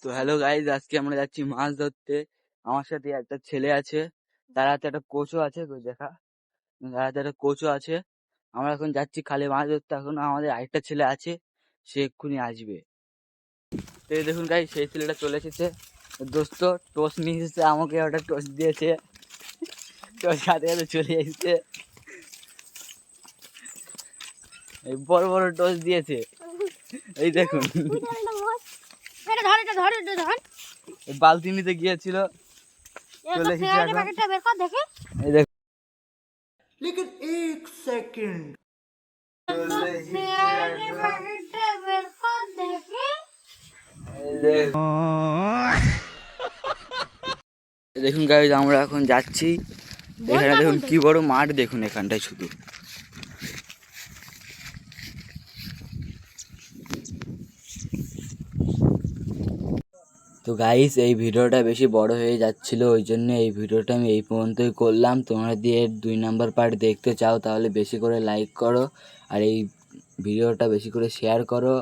তো hello guys, আজকে আমরা যাচ্ছি মাছ ধরতে। আমার সাথে একটা ছেলে আছে, তার হাতে একটা কোচও আছে, দেখা তার হাতে একটা কোচও আছে। আমরা এখন যাচ্ছি খালি মাছ ধরতে। এখন আমাদের আরেকটা ছেলে আছে, সে এক্ষুনি আসবে। তো এই দেখুন গাইজ, সেই ছেলেটা চলে এসেছে। দোস্ত টোস্ট নিয়ে এসেছে, আমাকে ওটা টোস্ট দিয়েছে, তোর সাথে সাথে চলে এসেছে। এই বড় বড় টোস্ট দিয়েছে, এই দেখুন। বালতি নিতে গিয়েছিল, চলে এসেছে এখন। এই দেখুন, लेकिन एक सेकंड দেখুন গাইজ, আমরা এখন যাচ্ছি। এখানে দেখুন কি বড় মাঠ, দেখুন এখানটায় শুধু। তো গাইস, এই ভিডিওটা বেশি বড় হয়ে যাচ্ছিল, ওই জন্য এই ভিডিওটা আমি এই পর্যন্তই করলাম। তোমরা যদি এর 2 নম্বর পার্ট দেখতে চাও তাহলে বেশি করে লাইক করো, আর এই ভিডিওটা বেশি করে শেয়ার করো।